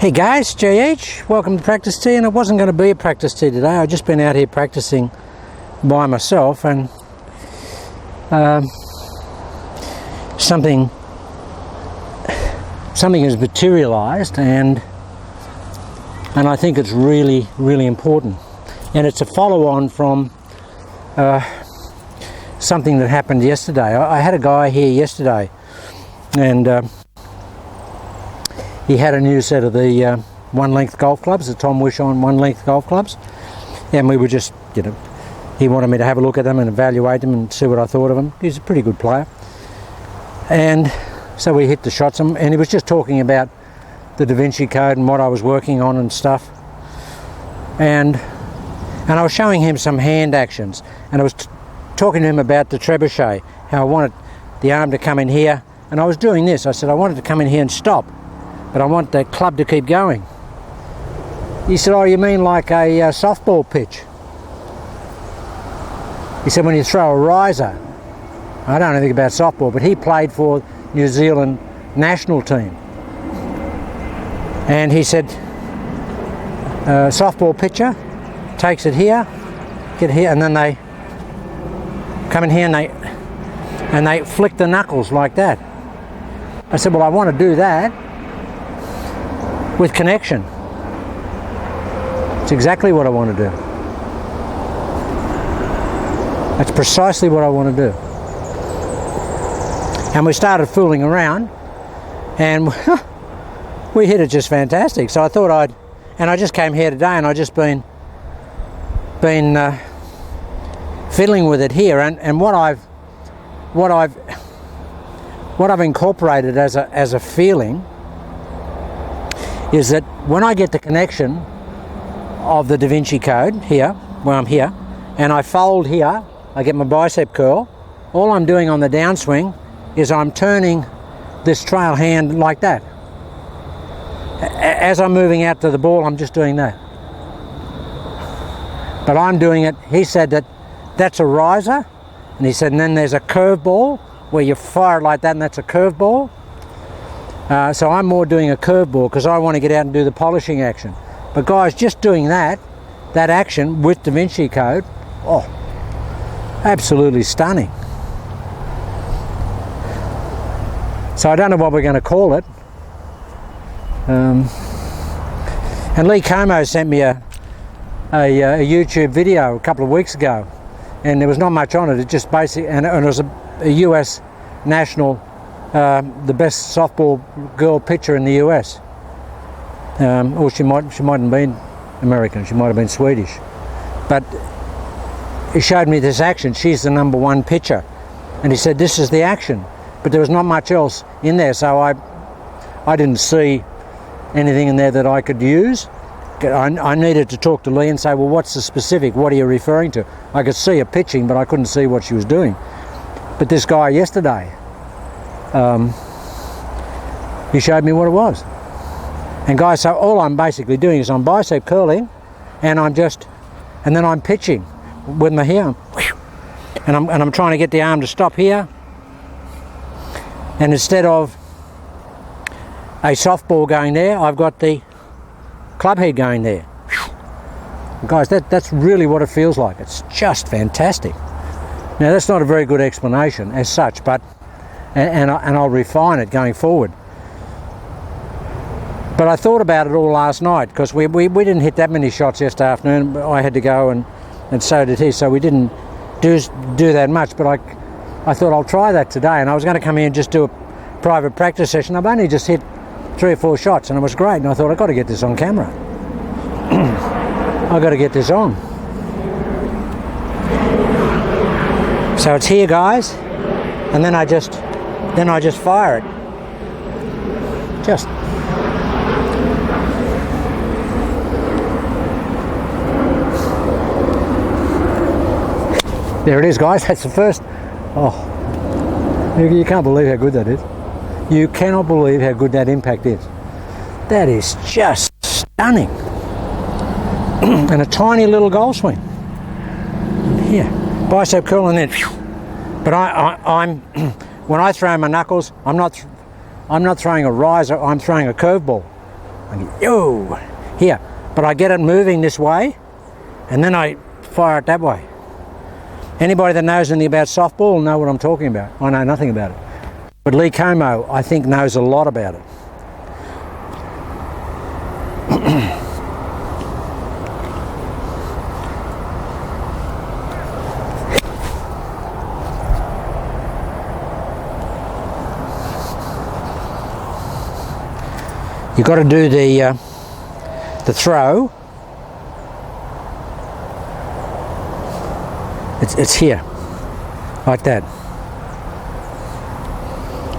Hey guys, JH, welcome to Practice Tee, and it wasn't going to be a practice tee today. I've just been out here practicing by myself, and something has materialised, and I think it's really, really important. And it's a follow-on from something that happened yesterday. I had a guy here yesterday, and he had a new set of the one-length golf clubs, the Tom Wishon one-length golf clubs, and we were just, he wanted me to have a look at them and evaluate them and see what I thought of them. He's a pretty good player. And so we hit the shots, and he was just talking about the Davinci Code and what I was working on and stuff. And I was showing him some hand actions, and I was talking to him about the trebuchet, how I wanted the arm to come in here, and I was doing this. I said I wanted to come in here and stop, but I want the club to keep going. He said, oh, you mean like a softball pitch? He said, when you throw a riser. I don't know anything about softball, but he played for New Zealand national team. And he said, softball pitcher takes it here, get here, and then they come in here and they flick the knuckles like that. I said, well, I want to do that with connection. It's exactly what I want to do. That's precisely what I want to do. And we started fooling around, and we hit it just fantastic. So I thought I just came here today, and I've just been fiddling with it here, and what I've incorporated as a feeling is that when I get the connection of the Davinci Code here, where I'm here, and I fold here, I get my bicep curl, all I'm doing on the downswing is I'm turning this trail hand like that. As I'm moving out to the ball, I'm just doing that. But I'm doing it, he said that's a riser, and he said, and then there's a curve ball where you fire it like that, and that's a curve ball. So I'm more doing a curve ball because I want to get out and do the polishing action. But guys, just doing that action with Davinci Code, oh, absolutely stunning. So I don't know what we're going to call it. And Lee Como sent me a YouTube video a couple of weeks ago, and there was not much on it. It just basically, and it was a US national, the best softball girl pitcher in the US. Or she mightn't have been American, she might have been Swedish. But he showed me this action. She's the #1 pitcher. And he said, this is the action. But there was not much else in there, so I didn't see anything in there that I could use. I needed to talk to Lee and say, well, what's the specific? What are you referring to? I could see her pitching, but I couldn't see what she was doing. But this guy yesterday, he showed me what it was. And guys, so all I'm basically doing is I'm bicep curling, and then I'm pitching with my heel, and I'm trying to get the arm to stop here. And instead of a softball going there, I've got the club head going there. Guys, that's really what it feels like. It's just fantastic. Now that's not a very good explanation as such, but and I'll refine it going forward. But I thought about it all last night because we didn't hit that many shots yesterday afternoon. I had to go and so did he, so we didn't do that much. But I thought I'll try that today, and I was going to come here and just do a private practice session. I've only just hit 3 or 4 shots, and it was great. And I thought I've got to get this on camera. I've got to get this on. So it's here, guys, and then I just fire it. Just. There it is, guys. That's the first. Oh, you can't believe how good that is. You cannot believe how good that impact is. That is just stunning. And a tiny little golf swing. Here, bicep curl, and then. But I'm when I throw my knuckles, I'm not throwing a riser. I'm throwing a curveball. I go, yo, here. But I get it moving this way, and then I fire it that way. Anybody that knows anything about softball will know what I'm talking about. I know nothing about it. But Lee Como, I think, knows a lot about it. You've got to do the throw. It's here, like that.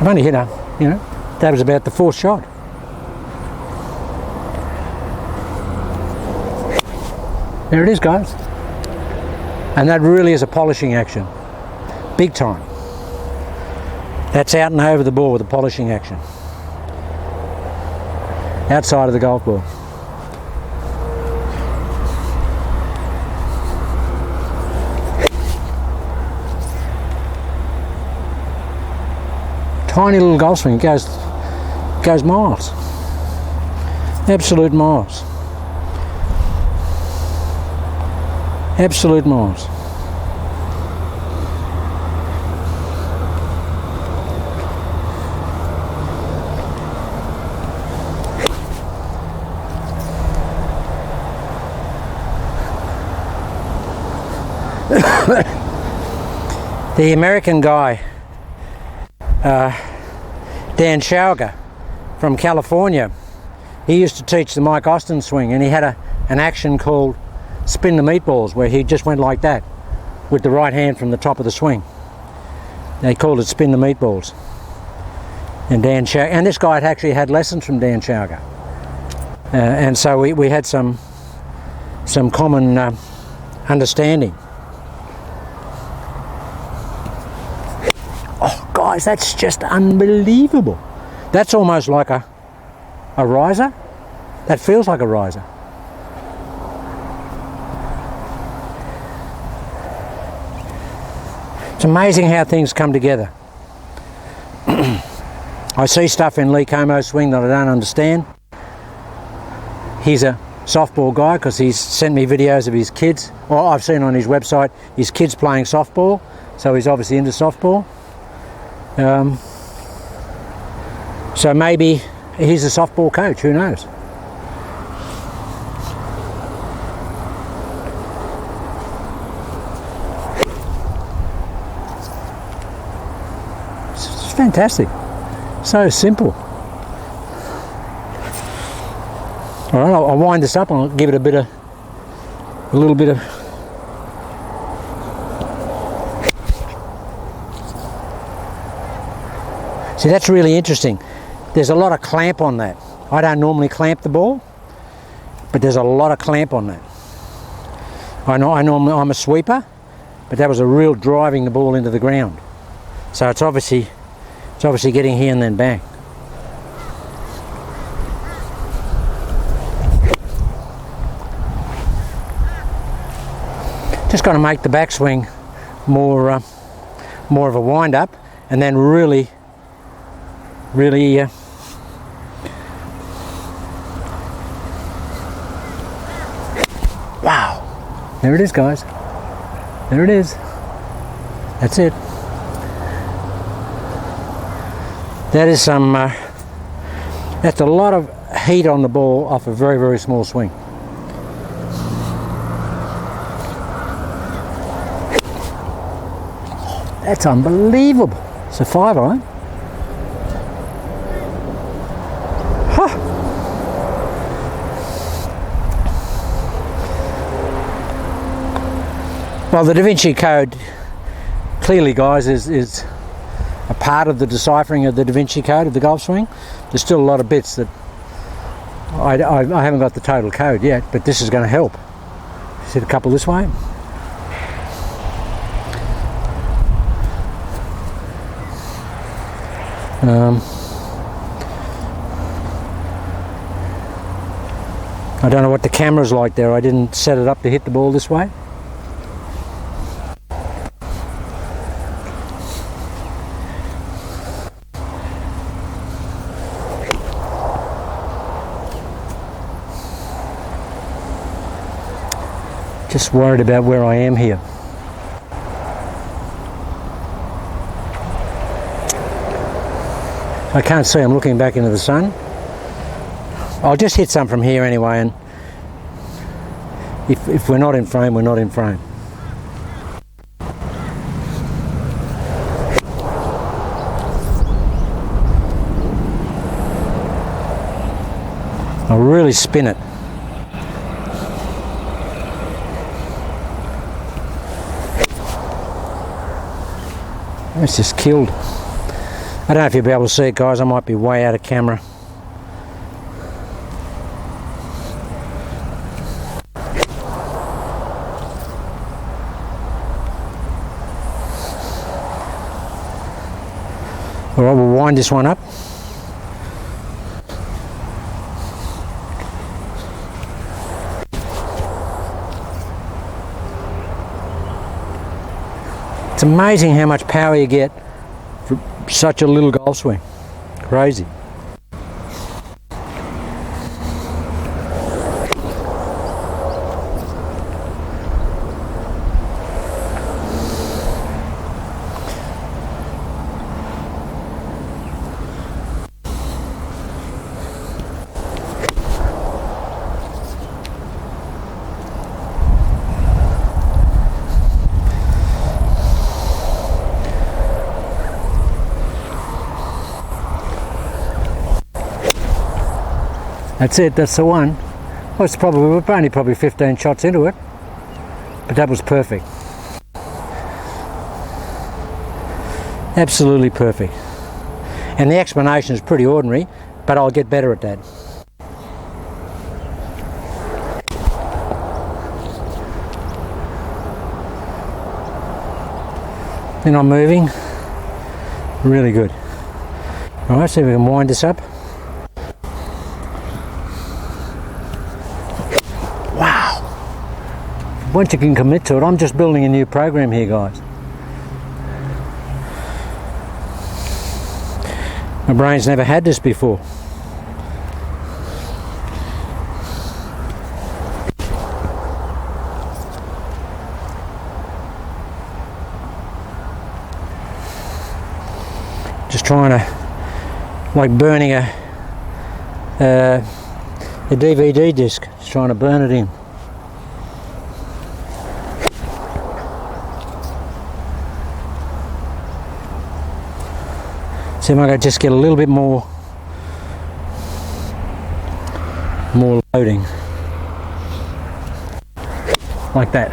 I've only hit that was about the fourth shot. There it is, guys. And that really is a polishing action. Big time. That's out and over the ball with a polishing action. Outside of the golf ball. Tiny little golf swing, goes miles. Absolute miles. Absolute miles. The American guy, Dan Schauger from California, he used to teach the Mike Austin swing, and he had an action called spin the meatballs, where he just went like that with the right hand from the top of the swing. They called it spin the meatballs. And Dan Schauger, and this guy had actually had lessons from Dan Schauger, and so we had some common understanding. Oh, guys, that's just unbelievable. That's almost like a riser. That feels like a riser. It's amazing how things come together. I see stuff in Lee Como's swing that I don't understand. He's a softball guy because he's sent me videos of his kids. Well, I've seen on his website his kids playing softball, so he's obviously into softball. So maybe he's a softball coach, who knows? It's fantastic. So simple. All right, I'll wind this up and I'll give it a little bit of. See, that's really interesting. There's a lot of clamp on that. I don't normally clamp the ball, but there's a lot of clamp on that. I'm a sweeper, but that was a real driving the ball into the ground. So it's obviously getting here and then bang. Just got to make the backswing more of a wind up, and then really wow, there it is, guys. There it is. That's it. That is that's a lot of heat on the ball off a very, very small swing. That's unbelievable. It's a 5-iron. Huh. Well, the Davinci Code, clearly, guys, is a part of the deciphering of the Davinci Code of the golf swing. There's still a lot of bits that I haven't got the total code yet, but this is going to help. Hit a couple this way. I don't know what the camera's like there. I didn't set it up to hit the ball this way. Just worried about where I am here. I can't see, I'm looking back into the sun. I'll just hit some from here anyway, and if we're not in frame, we're not in frame. I'll really spin it. It's just killed. I don't know if you'll be able to see it, guys. I might be way out of camera. All right, we'll wind this one up. It's amazing how much power you get for such a little golf swing. Crazy. That's it, that's the one. Well, it's probably, we're only probably 15 shots into it, but that was perfect. Absolutely perfect. And the explanation is pretty ordinary, but I'll get better at that. They're not moving. Really good. All right, see if we can wind this up. Once you can commit to it, I'm just building a new program here, guys. My brain's never had this before. Just trying to, like burning a DVD disc, just trying to burn it in. See if I can just get a little bit more loading, like that.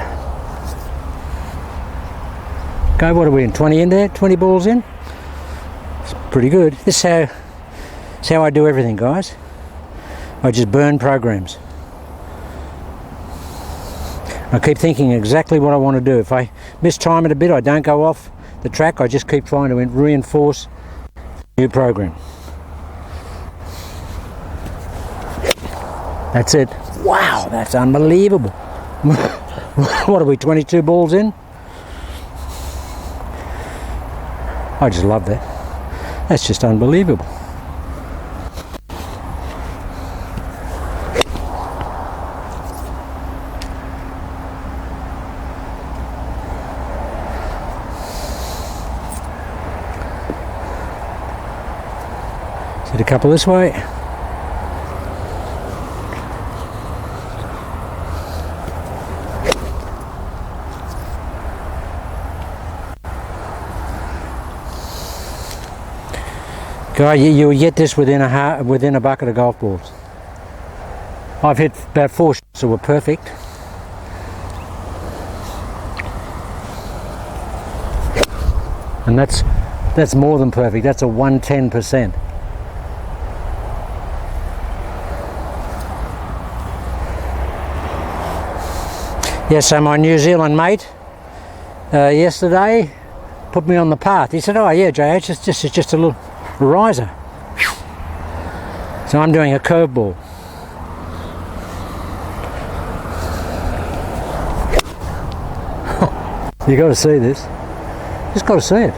Okay, what are we in? 20 in there? 20 balls in? It's pretty good. This is how I do everything, guys. I just burn programs. I keep thinking exactly what I want to do. If I mistime it a bit, I don't go off the track. I just keep trying to reinforce new program. That's it. Wow, that's unbelievable. What are we, 22 balls in? I just love that. That's just unbelievable. Hit a couple this way. Guy, you will get this within a bucket of golf balls. I've hit about 4 shots that were perfect. And that's more than perfect. That's a 110%. Yeah, so my New Zealand mate yesterday put me on the path. He said, "Oh yeah, JH, it's just a little riser." So I'm doing a curveball. You got to see this. Just got to see it.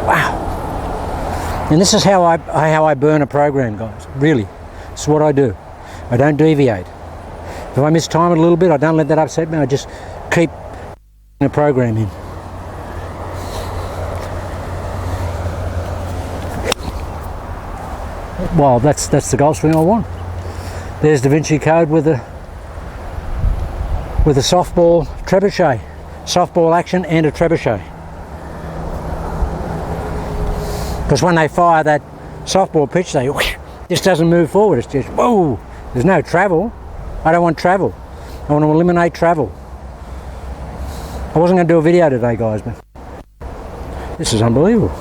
Wow. And this is how I burn a program, guys. Really, it's what I do. I don't deviate. If I miss time it a little bit, I don't let that upset me. I just keep the program in. Well, that's the golf swing I want. There's Davinci Code with a softball trebuchet, softball action and a trebuchet. Because when they fire that softball pitch, they just doesn't move forward. It's just whoa. There's no travel. I don't want travel. I want to eliminate travel. I wasn't going to do a video today, guys, but this is unbelievable.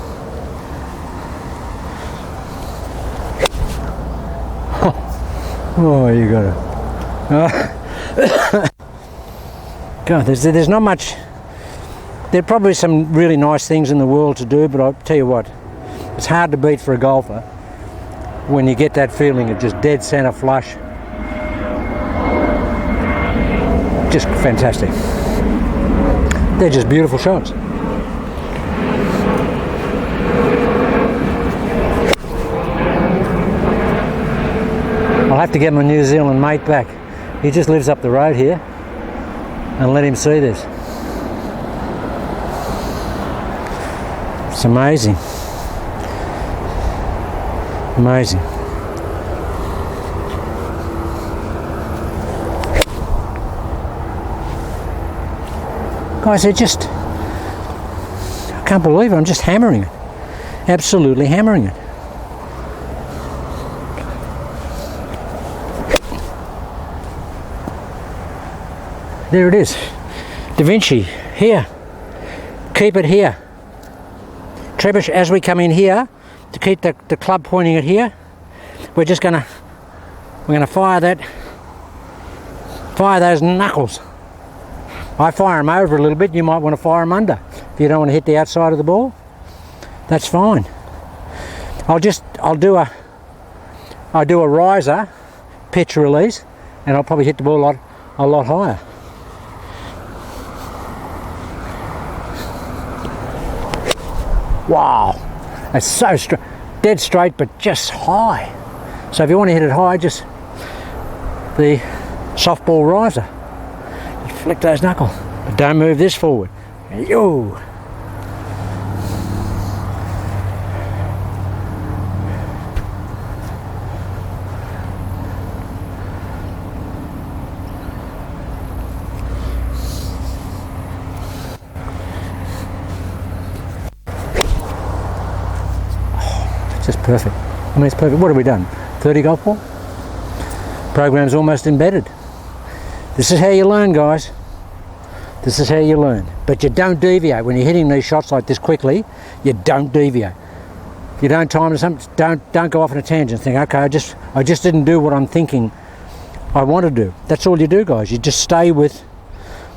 Oh, you got it. God, there's not much. There are probably some really nice things in the world to do, but I'll tell you what, it's hard to beat for a golfer when you get that feeling of just dead center flush. Just fantastic. They're just beautiful shots. I'll have to get my New Zealand mate back. He just lives up the road here, and let him see this. It's amazing. Amazing. Guys, I can't believe it. I'm just hammering it. Absolutely hammering it. There it is. Davinci, here. Keep it here. Trebuchet, as we come in here, to keep the club pointing at here, we're gonna fire those knuckles. I fire them over a little bit, you might want to fire them under. If you don't want to hit the outside of the ball, that's fine. I'll do a riser, pitch release, and I'll probably hit the ball a lot higher. Wow, that's so straight, dead straight, but just high. So if you want to hit it high, just the softball riser. Just flick those knuckles, but don't move this forward. Yo. Just perfect. I mean, it's perfect. What have we done? 30 golf ball? Program's almost embedded. This is how you learn, guys. This is how you learn. But you don't deviate. When you're hitting these shots like this quickly, you don't deviate. If you don't time something, don't go off on a tangent and think, okay, I just didn't do what I'm thinking I want to do. That's all you do, guys. You just stay with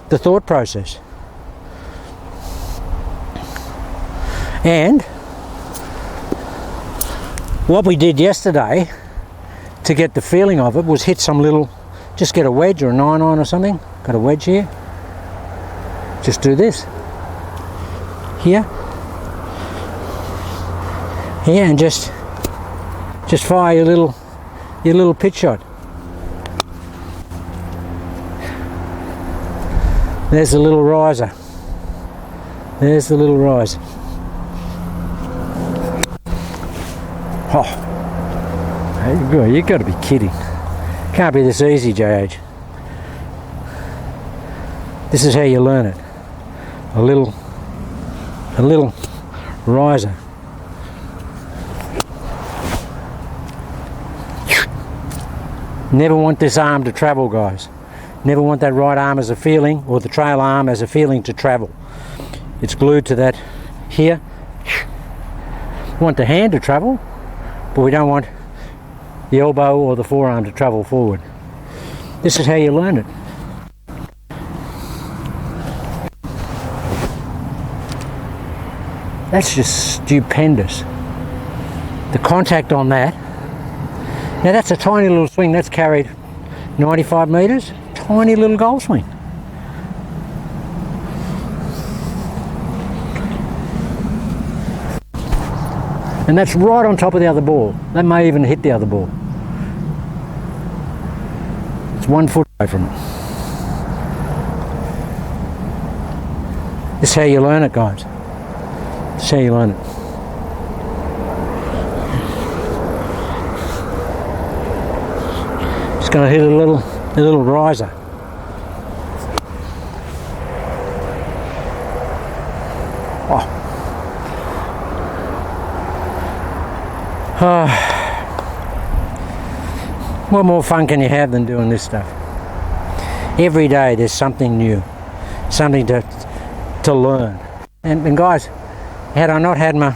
the thought process. And what we did yesterday to get the feeling of it was hit some little, just get a wedge or a 9-iron or something. Got a wedge here. Just do this. Here, and just fire your little pitch shot. There's the little riser. There's the little riser. Oh, you've got to be kidding. Can't be this easy, JH. This is how you learn it. A little riser. Never want this arm to travel, guys. Never want that right arm as a feeling, or the trail arm as a feeling to travel. It's glued to that here. Want the hand to travel, but we don't want the elbow or the forearm to travel forward. This is how you learn it. That's just stupendous. The contact on that. Now that's a tiny little swing that's carried 95 metres. Tiny little golf swing. And that's right on top of the other ball. That may even hit the other ball. It's 1 foot. from it. This is how you learn it, guys. This is how you learn it. Just going to hit a little riser. Oh. What more fun can you have than doing this stuff? Every day there's something new, something to learn. And guys, had I not had my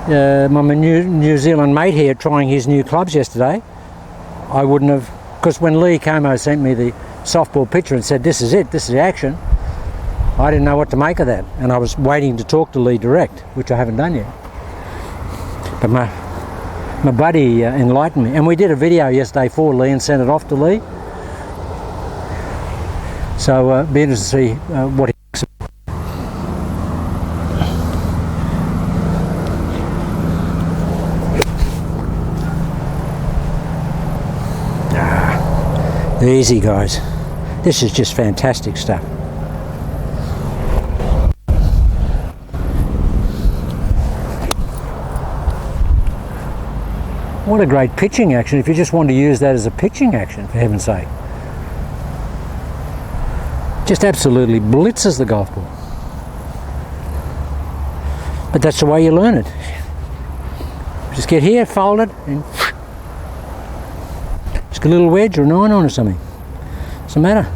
New Zealand mate here trying his new clubs yesterday, I wouldn't have, because when Lee Como sent me the softball picture and said this is it, this is the action, I didn't know what to make of that, and I was waiting to talk to Lee direct, which I haven't done yet. But my buddy enlightened me, and we did a video yesterday for Lee and sent it off to Lee. So be interested to see what he thinks. Easy, guys. This is just fantastic stuff. What a great pitching action if you just want to use that as a pitching action, for heaven's sake. Just absolutely blitzes the golf ball. But that's the way you learn it. Just get here, fold it, and just get a little wedge or an iron on or something. Doesn't matter.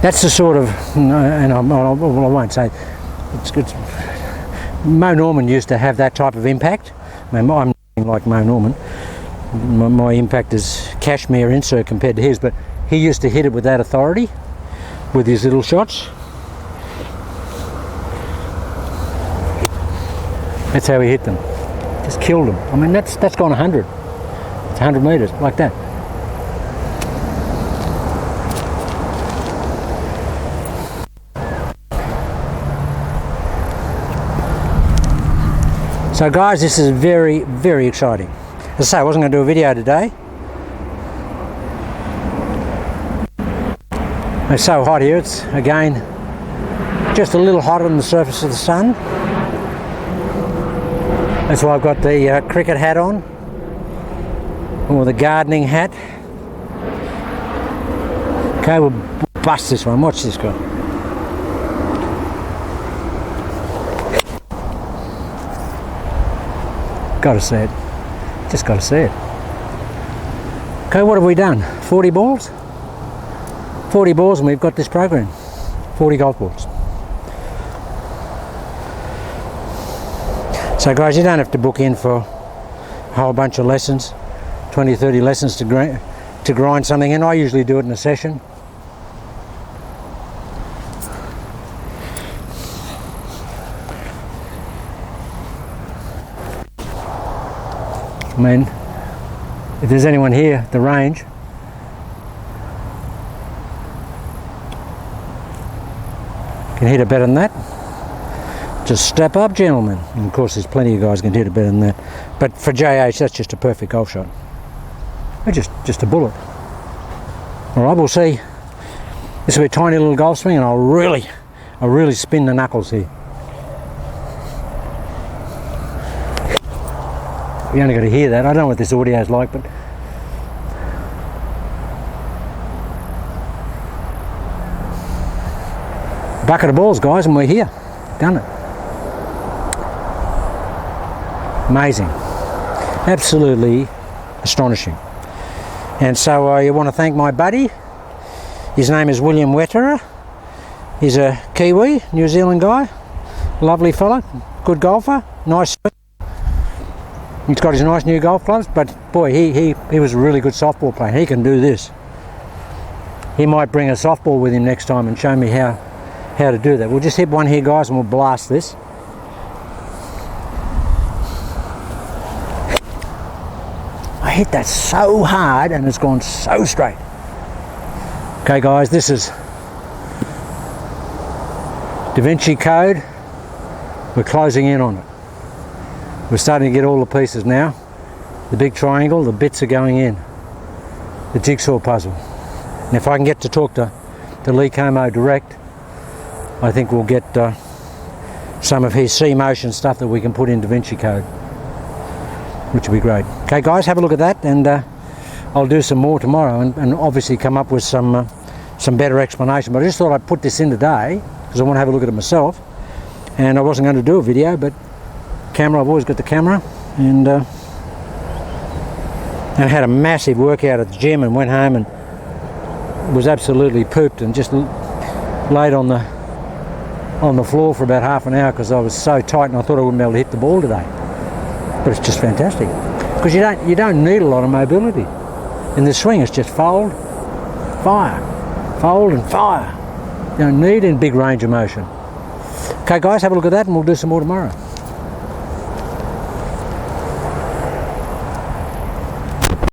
That's the sort of, and I won't say, it's good. Mo Norman used to have that type of impact. I mean, I'm nothing like Mo Norman. My impact is cashmere insert compared to his, but he used to hit it with that authority, with his little shots. That's how he hit them. Just killed them. I mean, that's gone 100. It's 100 metres, like that. So guys, this is very, very exciting. As I say, I wasn't going to do a video today. It's so hot here, it's again just a little hotter than the surface of the sun. That's why I've got the cricket hat on, or the gardening hat. Okay, we'll bust this one. Watch this guy. Got to see it. Just got to see it. Okay, what have we done? 40 balls? 40 balls and we've got this program. 40 golf balls. So guys, you don't have to book in for a whole bunch of lessons, 20, 30 lessons to grind something in. I usually do it in a session. I mean, if there's anyone here at the range, can hit it better than that, just step up, gentlemen. And of course there's plenty of guys can hit it better than that, but for JH that's just a perfect golf shot. It's just a bullet. Alright, we'll see. This will be a tiny little golf swing and I'll really spin the knuckles here. You only got to hear that. I don't know what this audio is like, but bucket of balls, guys, and we're here. Done it. Amazing. Absolutely astonishing. And so you want to thank my buddy. His name is William Wetterer. He's a Kiwi, New Zealand guy. Lovely fella, good golfer, nice. He's got his nice new golf clubs, but boy, he was a really good softball player. He can do this. He might bring a softball with him next time and show me how to do that. We'll just hit one here, guys, and we'll blast this. I hit that so hard and it's gone so straight. Okay, guys, this is Davinci Code, we're closing in on it. We're starting to get all the pieces now. The big triangle, the bits are going in. The jigsaw puzzle. And if I can get to talk to Lee Como direct, I think we'll get some of his C-motion stuff that we can put in Davinci Code, which will be great. Okay guys, have a look at that, and I'll do some more tomorrow and obviously come up with some better explanation. But I just thought I'd put this in today because I want to have a look at it myself, and I wasn't going to do a video, but camera, I've always got the camera, and I had a massive workout at the gym and went home and was absolutely pooped and just laid on the floor for about half an hour because I was so tight and I thought I wouldn't be able to hit the ball today. But it's just fantastic because you don't need a lot of mobility. In the swing, it's just fold, fire, fold and fire. You don't need any big range of motion. Okay guys, have a look at that and we'll do some more tomorrow.